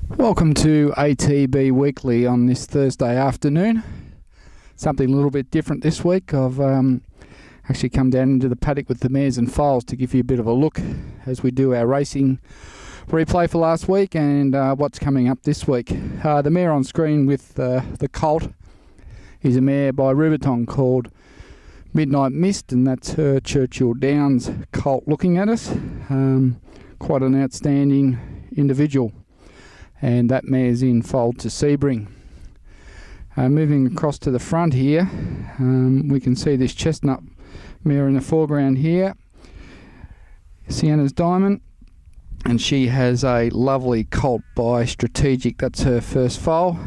Welcome to ATB Weekly on this Thursday afternoon. Something a little bit different this week. I've actually come down into the paddock with the mares and foals to give you a bit of a look as we do our racing replay for last week and what's coming up this week. The mare on screen with the colt is a mare by Rubiton called Midnight Mist, and that's her Churchill Downs colt looking at us. Quite an outstanding individual. And that mare's in foaled to Sebring. Moving across to the front here, we can see this chestnut mare in the foreground here, Sienna's Diamond, and she has a lovely colt by Strategic. That's her first foal,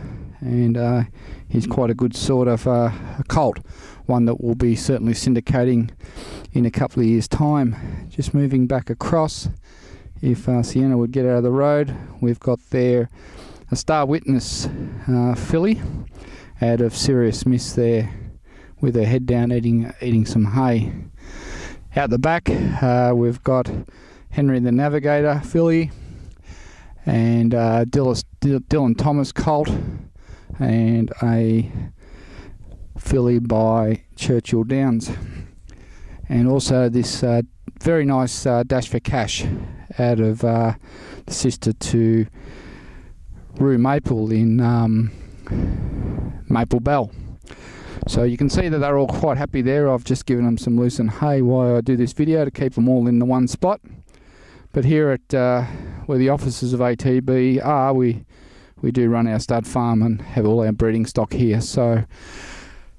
and he's quite a good sort of a colt, one that will be certainly syndicating in a couple of years' time. Just moving back across, if Sienna would get out of the road, we've got there a Star Witness filly out of Serious Miss there with her head down eating some hay. Out the back we've got Henry the Navigator filly and Dylan Thomas colt and a filly by Churchill Downs, and also this very nice Dash for Cash out of the sister to Rue Maple in Maple Bell. So you can see that they're all quite happy there. I've just given them some loosened hay while I do this video to keep them all in the one spot. But here at where the offices of ATB are, we do run our stud farm and have all our breeding stock here. So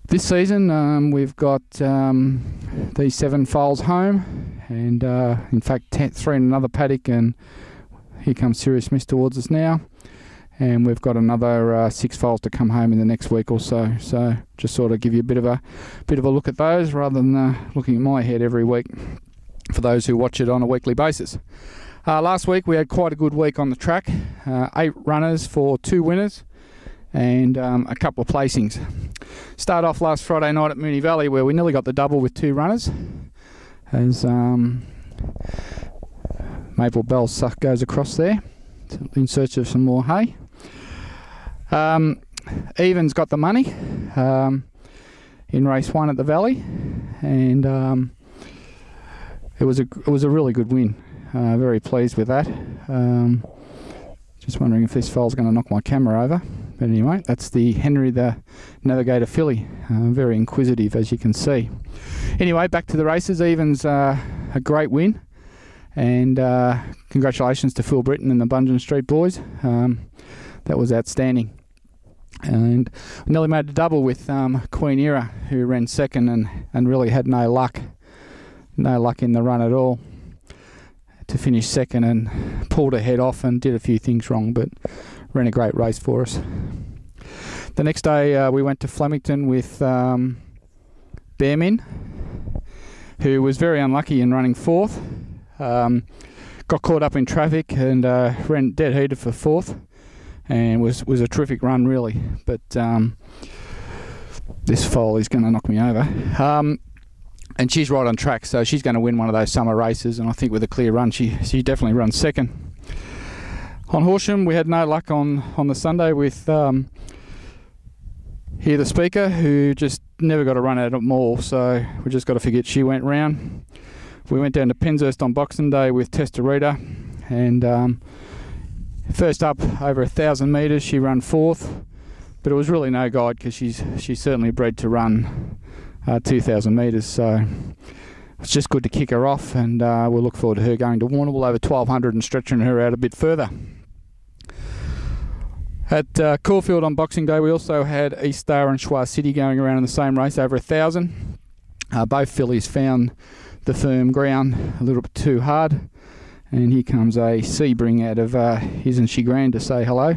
this season we've got these 7 foals home, and in fact 3 in another paddock, and here comes Serious Miss towards us now, and we've got another 6 foals to come home in the next week or so. So just sort of give you a bit of a look at those rather than looking at my head every week for those who watch it on a weekly basis. Last week we had quite a good week on the track, 8 runners for 2 winners and a couple of placings. Start off last Friday night at Moonee Valley where we nearly got the double with 2 runners as Maple Bell goes across there in search of some more hay. Evans got the money in race 1 at the Valley, and it was a really good win. Very pleased with that. Just wondering if this foal's going to knock my camera over. But anyway, that's the Henry the Navigator filly. Very inquisitive, as you can see. Anyway, back to the races. Evans, a great win. And congratulations to Phil Britton and the Bungeon Street boys. That was outstanding. And nearly made a double with Queen Era, who ran second and really had no luck. No luck in the run at all to finish second, and pulled her head off and did a few things wrong, but ran a great race for us. The next day we went to Flemington with Bearmin, who was very unlucky in running 4th. Got caught up in traffic and ran dead heated for 4th, and was a terrific run really, but this foal is going to knock me over. And she's right on track, so she's going to win one of those summer races, and I think with a clear run she definitely runs second. On Horsham we had no luck on the Sunday with Hear the Speaker, who just never got a run out at Mall, so we just got to forget she went round. We went down to Penshurst on Boxing Day with Testerita, and first up over 1,000 metres she ran 4th, but it was really no guide because she's certainly bred to run 2,000 metres, so it's just good to kick her off, and we'll look forward to her going to Warrnambool over 1,200 and stretching her out a bit further. At Caulfield on Boxing Day we also had East Star and Schwa City going around in the same race over 1,000. Both fillies found the firm ground a little bit too hard, and here comes a Sebring out of Isn't She Grand to say hello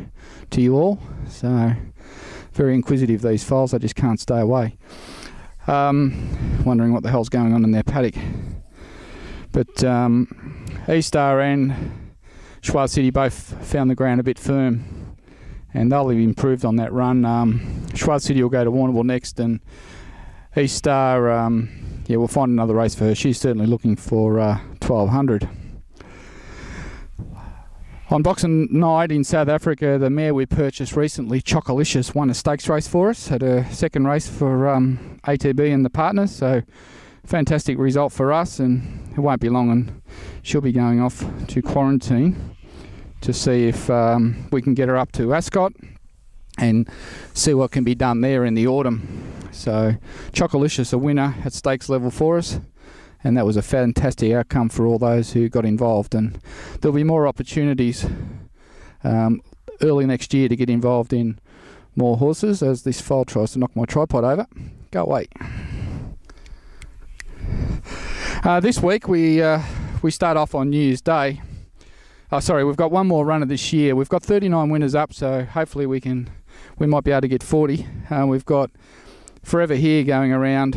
to you all. So very inquisitive, these foals, they just can't stay away. Wondering what the hell's going on in their paddock. But East Star and Schwa City both found the ground a bit firm, and they'll have improved on that run. Schwa City will go to Warrnambool next, and East Star, yeah, we'll find another race for her. She's certainly looking for 1,200. On Boxing Night in South Africa, the mare we purchased recently, Chocolicious, won a stakes race for us, had a second race for ATB and the partners, so fantastic result for us, and it won't be long and she'll be going off to quarantine to see if we can get her up to Ascot and see what can be done there in the autumn. So Chocolicious, a winner at stakes level for us, and that was a fantastic outcome for all those who got involved, and there'll be more opportunities early next year to get involved in more horses as this foal tries to knock my tripod over. Go away. This week we start off on New Year's Day. We've got one more runner this year. We've got 39 winners up, so hopefully we might be able to get 40. We've got Forever Here going around,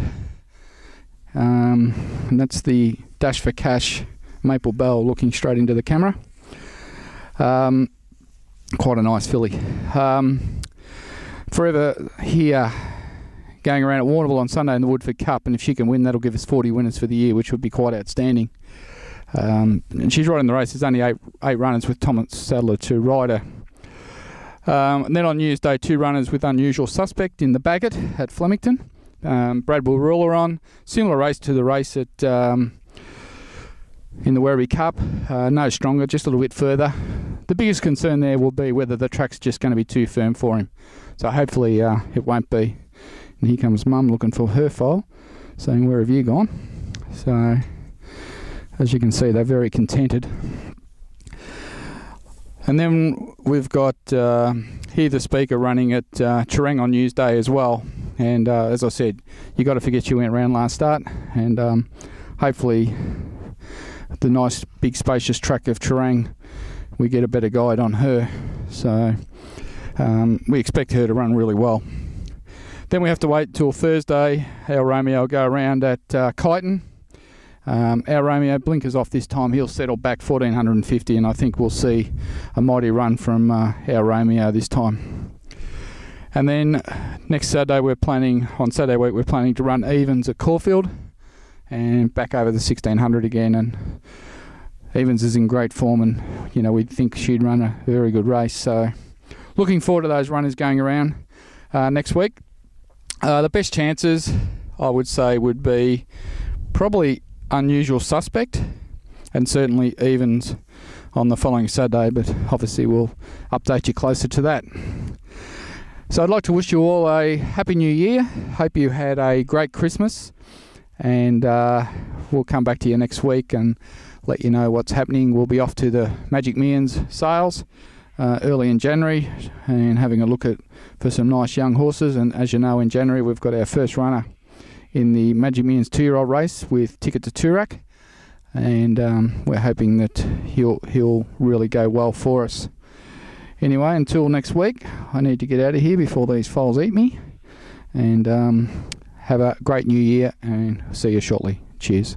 and that's the Dash for Cash Maple Bell looking straight into the camera. Quite a nice filly. Forever Here going around at Warrnambool on Sunday in the Woodford Cup, and if she can win, that'll give us 40 winners for the year, which would be quite outstanding. And she's right in the race. There's only eight runners with Thomas Sadler to ride her. And then on New Year's Day, 2 runners with Unusual Suspect in the Bagot at Flemington. Brad will rule her on. Similar race to the race at in the Werribee Cup. No stronger, just a little bit further. The biggest concern there will be whether the track's just going to be too firm for him. So hopefully it won't be. And here comes Mum looking for her foal, saying, "Where have you gone?" So as you can see, they're very contented. And then we've got Hear the Speaker running at Terang on New Year's Day as well. And as I said, you got to forget you went round last start, and hopefully the nice big spacious track of Terang, we get a better guide on her. So we expect her to run really well. Then we have to wait till Thursday. Our Romeo will go around at Kyneton. Our Romeo blinkers off this time. He'll settle back 1450, and I think we'll see a mighty run from our Romeo this time. And then next Saturday on Saturday week we're planning to run Evans at Caulfield and back over the 1600 again. And Evans is in great form, and we think she'd run a very good race. So looking forward to those runners going around next week. The best chances, I would say, would be probably Unusual Suspect and certainly Evans on the following Saturday, but obviously we'll update you closer to that. So I'd like to wish you all a Happy New Year. Hope you had a great Christmas, and we'll come back to you next week and let you know what's happening. We'll be off to the Magic Millions sales early in January and having a look for some nice young horses. And as you know, in January we've got our first runner in the Magic Millions 2-year-old race with Ticket to Toorak, and we're hoping that he'll really go well for us. Anyway, until next week, I need to get out of here before these foals eat me, and have a great new year, and see you shortly. Cheers.